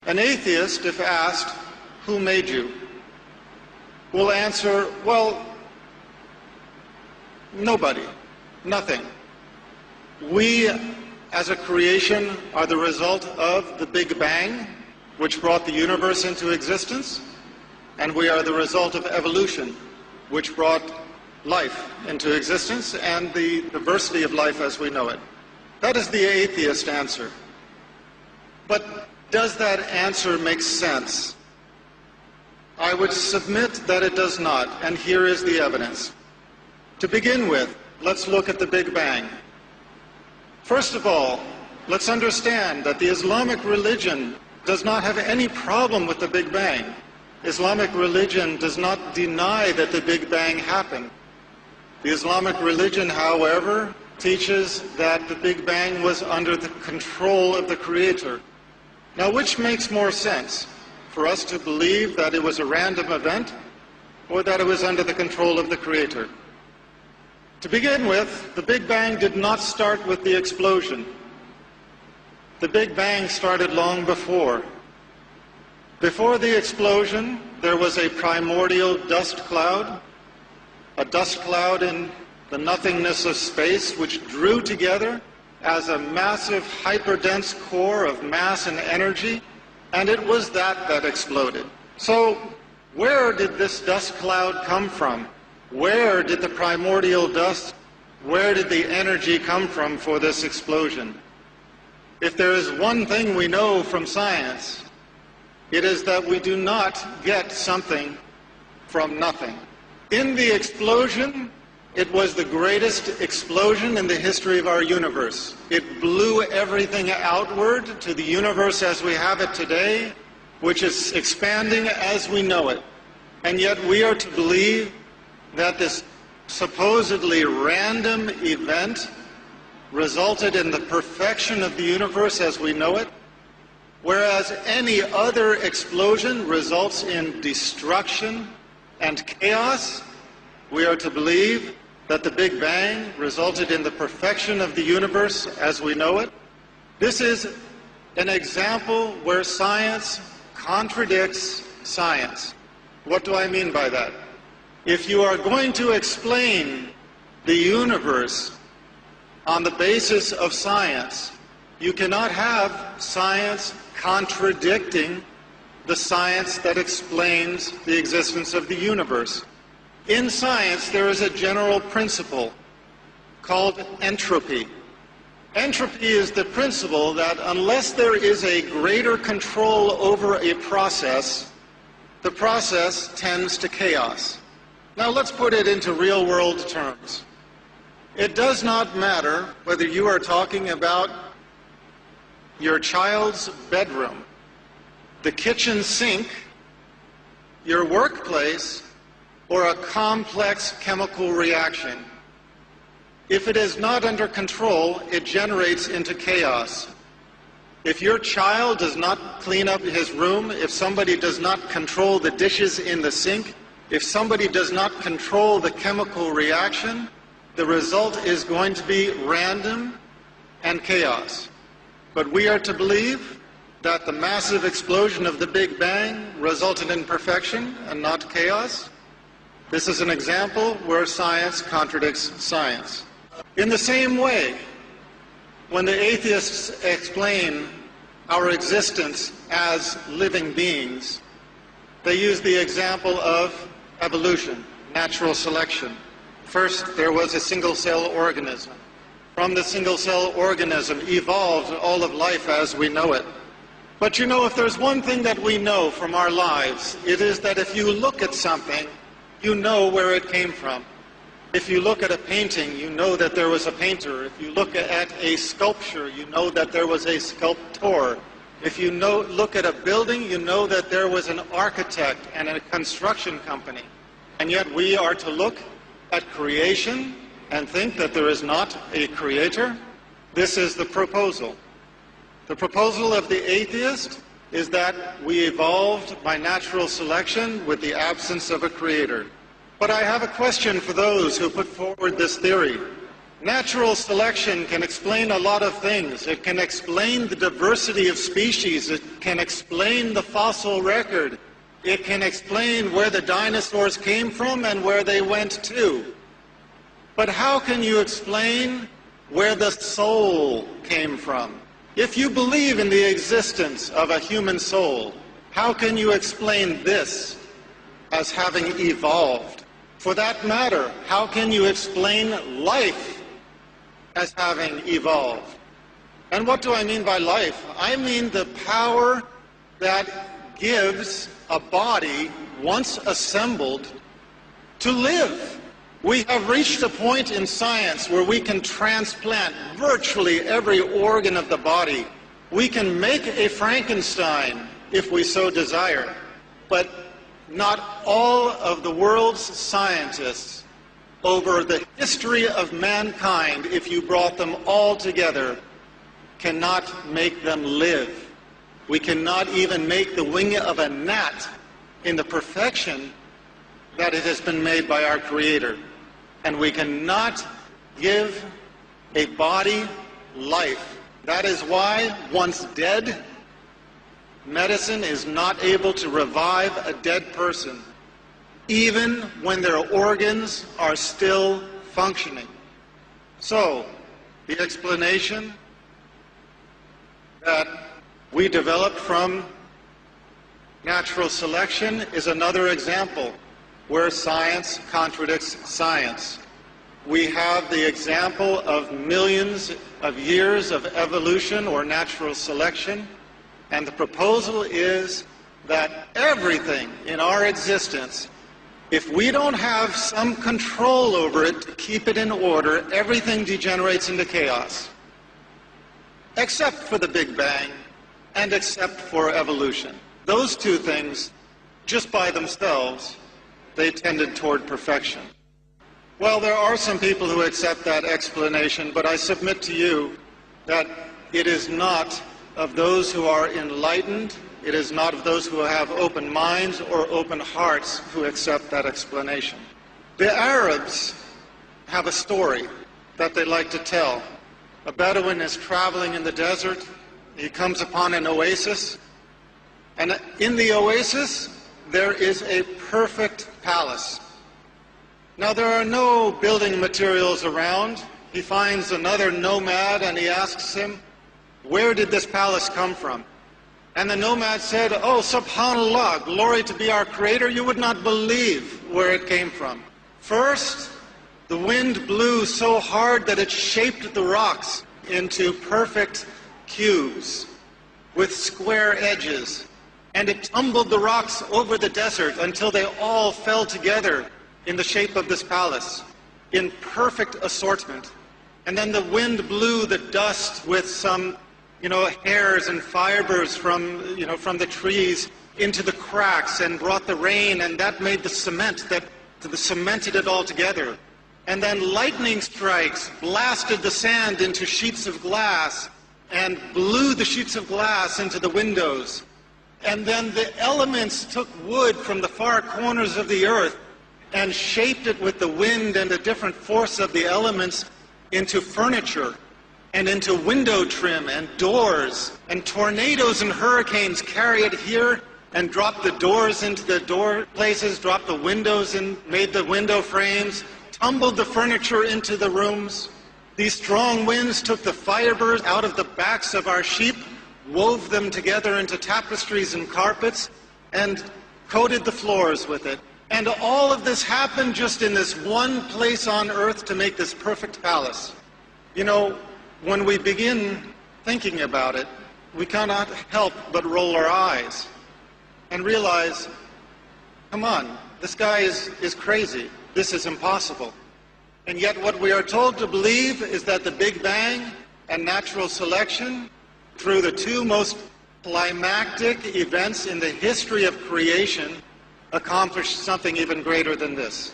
An atheist, if asked, "Who made you?" will answer, well, nobody, nothing. We, as a creation, are the result of the Big Bang, which brought the universe into existence, and we are the result of evolution, which brought life into existence and the diversity of life as we know it. That is the atheist answer. But does that answer make sense? I would submit that it does not, and here is the evidence. To begin with, let's look at the Big Bang. First of all, let's understand that the Islamic religion does not have any problem with the Big Bang. Islamic religion does not deny that the Big Bang happened. The Islamic religion, however, teaches that the Big Bang was under the control of the Creator. Now, which makes more sense? For us to believe that it was a random event, or that it was under the control of the Creator? To begin with, the Big Bang did not start with the explosion. The Big Bang started long before. Before the explosion, there was a primordial dust cloud, a dust cloud in the nothingness of space, which drew together as a massive hyperdense core of mass and energy, and it was that exploded. So, where did this dust cloud come from? Where did the primordial dust, where did the energy come from for this explosion? If there is one thing we know from science, it is that we do not get something from nothing. In the explosion, it was the greatest explosion in the history of our universe. It blew everything outward to the universe as we have it today, which is expanding as we know it. And yet we are to believe that this supposedly random event resulted in the perfection of the universe as we know it, whereas any other explosion results in destruction and chaos. We are to believe that the Big Bang resulted in the perfection of the universe as we know it. This is an example where science contradicts science. What do I mean by that? If you are going to explain the universe on the basis of science, you cannot have science contradicting the science that explains the existence of the universe. In science, there is a general principle called entropy. Entropy is the principle that unless there is a greater control over a process, the process tends to chaos. Now let's put it into real-world terms. It does not matter whether you are talking about your child's bedroom, the kitchen sink, your workplace, or a complex chemical reaction. If it is not under control, it generates into chaos. If your child does not clean up his room, if somebody does not control the dishes in the sink, if somebody does not control the chemical reaction, the result is going to be random and chaos. But we are to believe that the massive explosion of the Big Bang resulted in perfection and not chaos. This is an example where science contradicts science. In the same way, when the atheists explain our existence as living beings, they use the example of evolution, natural selection. First, there was a single-cell organism. From the single-cell organism evolved all of life as we know it. But you know, if there's one thing that we know from our lives, it is that if you look at something, you know where it came from. If you look at a painting, you know that there was a painter. If you look at a sculpture, you know that there was a sculptor. If you look at a building, you know that there was an architect and a construction company. And yet we are to look at creation and think that there is not a creator. This is the proposal. The proposal of the atheist is that we evolved by natural selection with the absence of a creator. But I have a question for those who put forward this theory. Natural selection can explain a lot of things. It can explain the diversity of species. It can explain the fossil record. It can explain where the dinosaurs came from and where they went to. But how can you explain where the soul came from? If you believe in the existence of a human soul, how can you explain this as having evolved? For that matter, how can you explain life as having evolved? And what do I mean by life? I mean the power that gives a body, once assembled, to live. We have reached a point in science where we can transplant virtually every organ of the body. We can make a Frankenstein if we so desire. But not all of the world's scientists over the history of mankind, if you brought them all together, cannot make them live. We cannot even make the wing of a gnat in the perfection that it has been made by our Creator. And we cannot give a body life. That is why, once dead, medicine is not able to revive a dead person, even when their organs are still functioning. So, the explanation that we developed from natural selection is another example where science contradicts science. We have the example of millions of years of evolution or natural selection, and the proposal is that everything in our existence, if we don't have some control over it to keep it in order, everything degenerates into chaos, except for the Big Bang and except for evolution. Those two things, just by themselves, they tended toward perfection. Well, there are some people who accept that explanation, but I submit to you that it is not of those who are enlightened, it is not of those who have open minds or open hearts who accept that explanation. The Arabs have a story that they like to tell. A Bedouin is traveling in the desert. He comes upon an oasis, and in the oasis there is a perfect palace. Now there are no building materials around. He finds another nomad and he asks him, "Where did this palace come from?" And the nomad said, "Oh, subhanallah, glory to be our Creator, you would not believe where it came from. First, the wind blew so hard that it shaped the rocks into perfect cubes with square edges, and it tumbled the rocks over the desert until they all fell together in the shape of this palace, in perfect assortment. And then the wind blew the dust with some, hairs and fibers from the trees into the cracks and brought the rain, and that made the cement that cemented it all together. And then lightning strikes blasted the sand into sheets of glass and blew the sheets of glass into the windows. And then the elements took wood from the far corners of the earth and shaped it with the wind and the different force of the elements into furniture and into window trim and doors. And tornadoes and hurricanes carry it here and drop the doors into the door places, drop the windows and made the window frames, tumbled the furniture into the rooms. These strong winds took the fibers out of the backs of our sheep, wove them together into tapestries and carpets, and coated the floors with it. And all of this happened just in this one place on earth to make this perfect palace. When we begin thinking about it, we cannot help but roll our eyes and realize, come on, this guy is crazy. This is impossible. And yet what we are told to believe is that the Big Bang and natural selection, through the two most climactic events in the history of creation, accomplished something even greater than this.